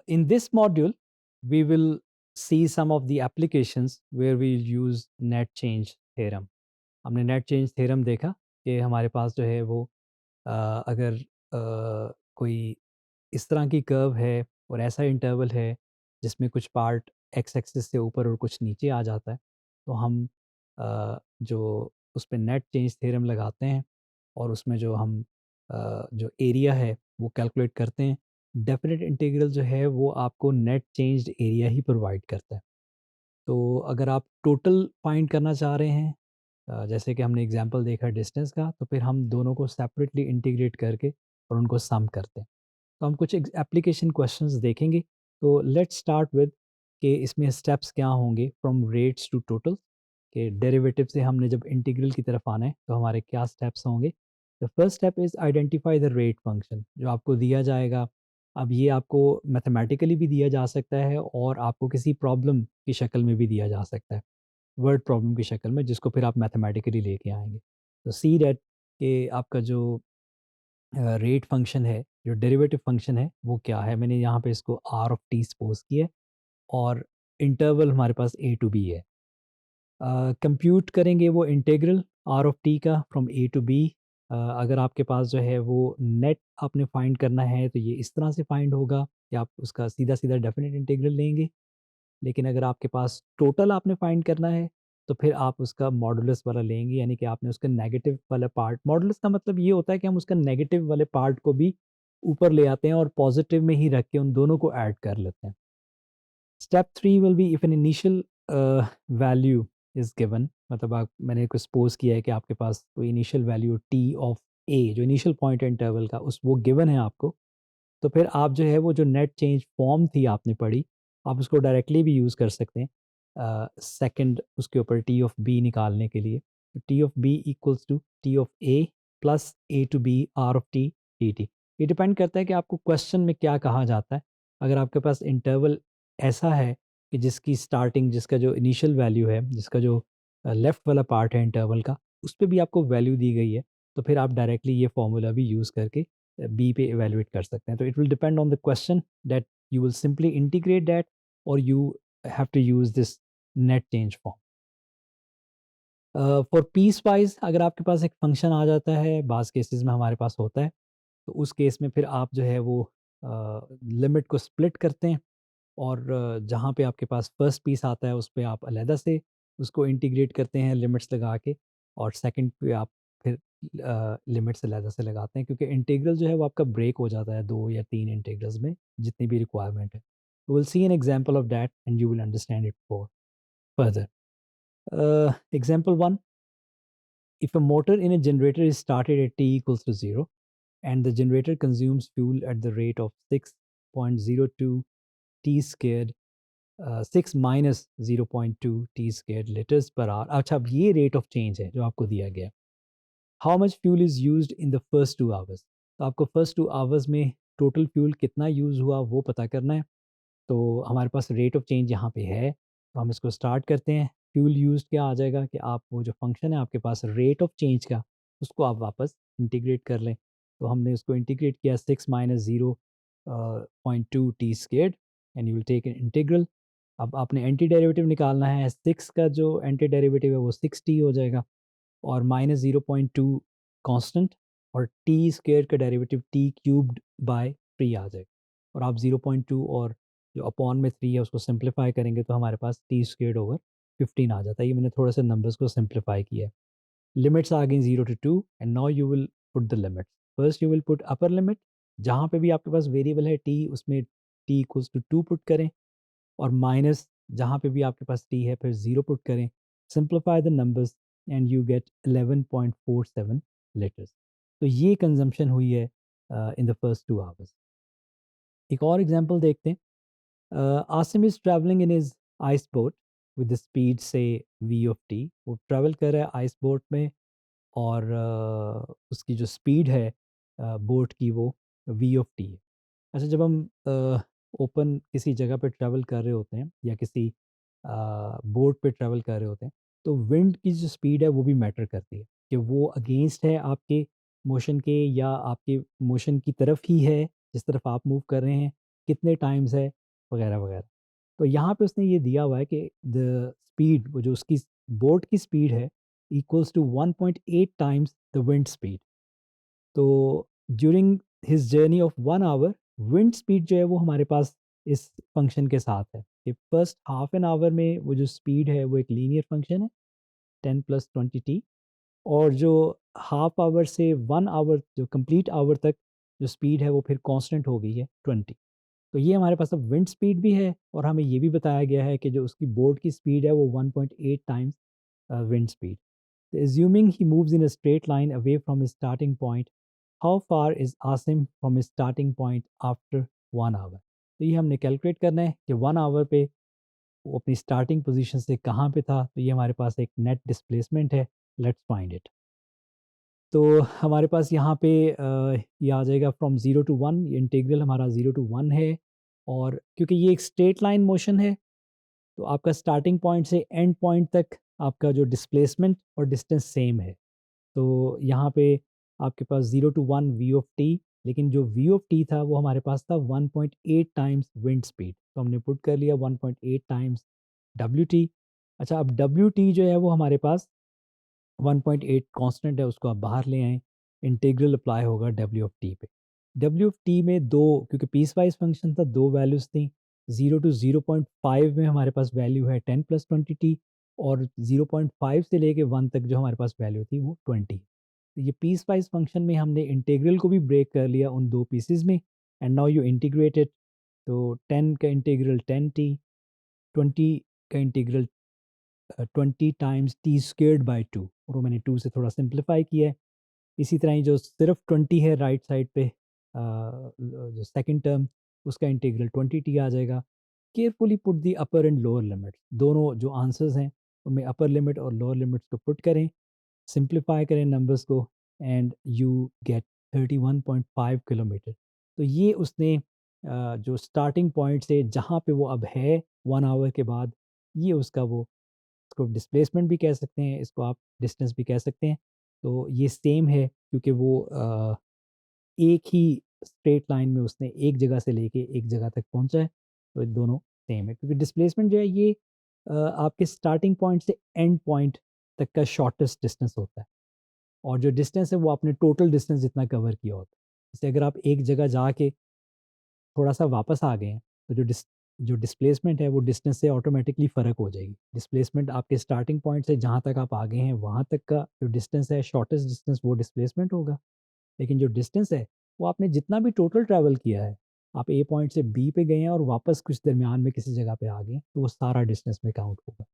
In this module, we will see some of the applications where we use net change theorem. हमने net change theorem देखा कि हमारे पास जो है वो अगर कोई इस तरह की कर्व है और ऐसा इंटरवल है जिसमें कुछ पार्ट एक्स एक्सिस से ऊपर और कुछ नीचे आ जाता है, तो हम जो उस पे नेट चेंज थ्योरम लगाते हैं और उसमें जो हम जो एरिया है वो कैलकुलेट करते हैं। डेफिनेट इंटीग्रल जो है वो आपको नेट चेंज्ड एरिया ही प्रोवाइड करता है। तो अगर आप टोटल फाइंड करना चाह रहे हैं, जैसे कि हमने एग्जांपल देखा डिस्टेंस का, तो फिर हम दोनों को सेपरेटली इंटीग्रेट करके और उनको सम करते हैं। तो हम कुछ एप्लीकेशन क्वेश्चंस देखेंगे। तो लेट्स स्टार्ट विद कि इसमें स्टेप्स क्या होंगे फ्रॉम रेट्स टू टोटल, कि डेरिवेटिव से हमने जब इंटीग्रल की तरफ आना है तो हमारे क्या स्टेप्स होंगे। The first step is identify the rate function जो आपको दिया जाएगा। अब ये आपको मैथमेटिकली भी दिया जा सकता है और आपको किसी प्रॉब्लम की शक्ल में भी दिया जा सकता है, वर्ड प्रॉब्लम की शक्ल में, जिसको फिर आप मैथमेटिकली लेके आएँगे। तो सी दैट कि आपका जो रेट फंक्शन है, जो डेरिवेटिव फंक्शन है, वो क्या है? मैंने यहाँ पे इसको आर ऑफ टी सपोज़ किया है और इंटरवल हमारे पास ए टू बी है। कंप्यूट करेंगे वो इंटीग्रल आर ऑफ टी का फ्रॉम ए टू बी। अगर आपके पास जो है वो नेट आपने फाइंड करना है तो ये इस तरह से फाइंड होगा कि आप उसका सीधा-सीधा डेफिनिट इंटीग्रल लेंगे। लेकिन अगर आपके पास टोटल आपने फाइंड करना है, तो फिर आप उसका मॉडुलस वाला लेंगे, यानी कि आपने उसका नेगेटिव वाला पार्ट, मॉडुलस का मतलब ये होता है कि हम उसका नेगेटिव वाले पार्ट को भी ऊपर ले आते हैं और पॉजिटिव में ही रख के उन दोनों को ऐड कर लेते हैं। Step 3 will be if an initial value is given, मतलब आप, मैंने को सपोज़ किया है कि आपके पास कोई इनिशियल वैल्यू टी ऑफ ए, जो इनिशियल पॉइंट है इंटरवल का, उस वो गिवन है आपको। तो फिर आप जो है वो जो नेट चेंज फॉर्म थी आपने पढ़ी, आप उसको डायरेक्टली भी यूज़ कर सकते हैं सेकंड उसके ऊपर टी ऑफ बी निकालने के लिए। T of B equals to t of A plus A to B R of t d t. ये डिपेंड करता है कि आपको क्वेश्चन में क्या कहा जाता है। अगर आपके पास इंटरवल ऐसा है कि जिसकी स्टार्टिंग, जिसका जो इनिशियल वैल्यू है, जिसका जो लेफ्ट वाला पार्ट है इंटरवल का, उस पे भी आपको वैल्यू दी गई है, तो फिर आप डायरेक्टली ये फॉर्मूला भी यूज़ करके बी पे इवैल्यूएट कर सकते हैं। तो it will depend on the question that you will simply integrate that और you have to use this net change form. For piecewise अगर आपके पास एक फंक्शन आ जाता है, बाज़ केसेज़ में हमारे पास होता है, तो उस केस में फिर आप जो है वो लिमिट को स्प्लिट करते हैं और जहाँ पे आपके पास फर्स्ट पीस आता है उस पे आप अलहदा से उसको इंटीग्रेट करते हैं लिमिट्स लगा के, और सेकंड पे आप फिर लिमिट्स अलहदा से लगाते हैं, क्योंकि इंटीग्रल जो है वो आपका ब्रेक हो जाता है 2 या 3 इंटीग्रल्स में, जितनी भी रिक्वायरमेंट है। Will see an example of that and you will understand it for further. Example 1, if a motor in a generator is started at t equals to 0 and the generator consumes fuel at the rate of 6.02 t squared, 6 minus 0.2 T square litres per hour. अच्छा, अब ये rate of change है जो आपको दिया गया। How much fuel is used in the first 2 hours. तो आपको फर्स्ट 2 आवर्स में टोटल फ्यूल कितना यूज़ हुआ वो पता करना है। तो हमारे पास रेट ऑफ चेंज यहाँ पे है, तो हम इसको स्टार्ट करते हैं। फ्यूल यूज़्ड क्या आ जाएगा कि आप वो जो फंक्शन है आपके पास रेट ऑफ चेंज का, उसको आप वापस इंटीग्रेट कर लें। तो हमने उसको इंटीग्रेट किया 6 minus 0.2 t squared and you will take an integral. अब आपने एंटी डेरिवेटिव निकालना है, 6 का जो एंटी डेरिवेटिव है वो 6t हो जाएगा और माइनस 0.2 कांस्टेंट, और टी स्क्वायर का डेरिवेटिव टी क्यूब्ड बाय 3 आ जाएगा। और आप 0.2 और जो अपॉन में 3 है उसको सिंप्लीफाई करेंगे तो हमारे पास टी स्क्वायर्ड ओवर 15 आ जाता है। ये मैंने थोड़ा सा नंबर्स को सिंप्लीफाई किया है। लिमिट्स आ गई 0 to 2 and now you will put the limits. First you will put upper limit, जहाँ पे भी आपके पास वेरिएबल है टी, उसमें टी इक्वल्स टू 2 पुट करें, और माइनस जहाँ पे भी आपके पास टी है फिर 0 पुट करें। Simplify the numbers and you get 11.47 litres. तो ये कंजम्पशन हुई है इन द फर्स्ट 2 आवर्स। एक और एग्जांपल देखते हैं। Asim is travelling in his ice boat with the speed से वी ऑफ टी। वो ट्रैवल कर रहा है आइस बोट में और उसकी जो स्पीड है बोट की वो वी ऑफ टी है। अच्छा, जब हम ओपन किसी जगह पे ट्रैवल कर रहे होते हैं या किसी बोट पे ट्रैवल कर रहे होते हैं, तो विंड की जो स्पीड है वो भी मैटर करती है, कि वो अगेंस्ट है आपके मोशन के या आपके मोशन की तरफ ही है जिस तरफ आप मूव कर रहे हैं, कितने टाइम्स है, वगैरह, वगैरह। तो यहाँ पे उसने ये दिया हुआ है कि द स्पीड, वो जो उसकी बोट की स्पीड है, equals to 1.8 times the wind speed. तो during his journey of 1 hour, wind speed जो है वो हमारे पास इस फंक्शन के साथ है कि फर्स्ट हाफ एन आवर में वो जो स्पीड है वो एक लीनियर फंक्शन है, 10 प्लस 20t। और जो हाफ आवर से 1 आवर, जो कंप्लीट आवर तक जो स्पीड है वो फिर कांस्टेंट हो गई है 20। तो ये हमारे पास अब विंड स्पीड भी है, और हमें ये भी बताया गया है कि जो उसकी बोट की स्पीड है वो 1.8 times wind speed. Assuming he moves in a straight line away from his starting point, how far is Asim from his starting point after 1 hour? तो ये हमने कैलकुलेट करना है कि 1 आवर पे वो अपनी स्टार्टिंग पोजीशन से कहाँ पे था। तो ये हमारे पास एक नेट डिस्प्लेसमेंट है। Let's find it. तो हमारे पास यहाँ पे ये आ जाएगा फ्रॉम 0 to 1। ये इंटीग्रल हमारा 0 to 1 है, और क्योंकि ये एक स्ट्रेट लाइन मोशन है, तो आपका स्टार्टिंग पॉइंट से एंड पॉइंट तक आपका जो डिस्प्लेसमेंट और डिस्टेंस सेम है। तो यहाँ पे आपके पास 0 to 1 वी ऑफ टी, लेकिन जो वी ऑफ टी था वो हमारे पास था 1.8 टाइम्स विंड स्पीड। तो हमने पुट कर लिया 1.8 टाइम्स डब्ल्यू टी। अच्छा, अब डब्ल्यू टी जो है वो हमारे पास 1.8 कांस्टेंट है, उसको आप बाहर ले आएँ, इंटीग्रल अप्लाई होगा डब्ल्यू ऑफ टी पे। डब्ल्यू ऑफ टी में दो, क्योंकि पीस वाइज फंक्शन था, दो वैल्यूज़ थी। 0 to 0.5 में हमारे पास वैल्यू है 10 प्लस 20t, और 0.5 से लेके 1 तक जो हमारे पास वैल्यू थी वो 20। तो ये पीस वाइज फंक्शन में हमने इंटीग्रल को भी ब्रेक कर लिया उन दो पीसेस में, and now you integrate it. तो 10 का इंटीग्रल 10t, 20 का integral 20 times T squared by 2, और वो मैंने 2 से थोड़ा सिंप्लीफाई किया है। इसी तरह ही जो सिर्फ 20 है राइट साइड पे, जो सेकंड टर्म, उसका इंटीग्रल 20t आ जाएगा। Carefully put the upper and lower limits, दोनों जो आंसर्स हैं उनमें अपर लिमिट और लोअर लिमिट्स को पुट करें, सिंप्लीफाई करें नंबर्स को, एंड यू गेट 31.5 किलोमीटर। तो ये उसने जो स्टार्टिंग पॉइंट से जहाँ पे वो अब है 1 आवर के बाद, ये उसका वो, इसको डिस्प्लेसमेंट भी कह सकते हैं, इसको आप डिस्टेंस भी कह सकते हैं। तो ये सेम है, क्योंकि वो एक ही स्ट्रेट लाइन में उसने एक जगह से लेके एक जगह तक पहुंचा है। तो ये दोनों सेम है, क्योंकि डिस्प्लेसमेंट जो है ये आपके स्टार्टिंग पॉइंट से एंड पॉइंट तक का शॉर्टेस्ट डिस्टेंस होता है, और जो डिस्टेंस है वो आपने टोटल डिस्टेंस जितना कवर किया होता है। जैसे अगर आप एक जगह जाके थोड़ा सा वापस आ गए हैं, तो जो डिस्प्लेसमेंट है वो डिस्टेंस से ऑटोमेटिकली फ़र्क हो जाएगी। डिस्प्लेसमेंट आपके स्टार्टिंग पॉइंट से जहाँ तक आप आ गए हैं वहाँ तक का जो डिस्टेंस है, शॉर्टेस्ट डिस्टेंस, वो डिस्प्लेसमेंट होगा। लेकिन जो डिस्टेंस है वो आपने जितना भी टोटल ट्रैवल किया है, आप ए पॉइंट से बी पे गए हैं और वापस कुछ दरमियान में किसी जगह पे आ गए हैं, तो वो सारा डिस्टेंस में काउंट होगा।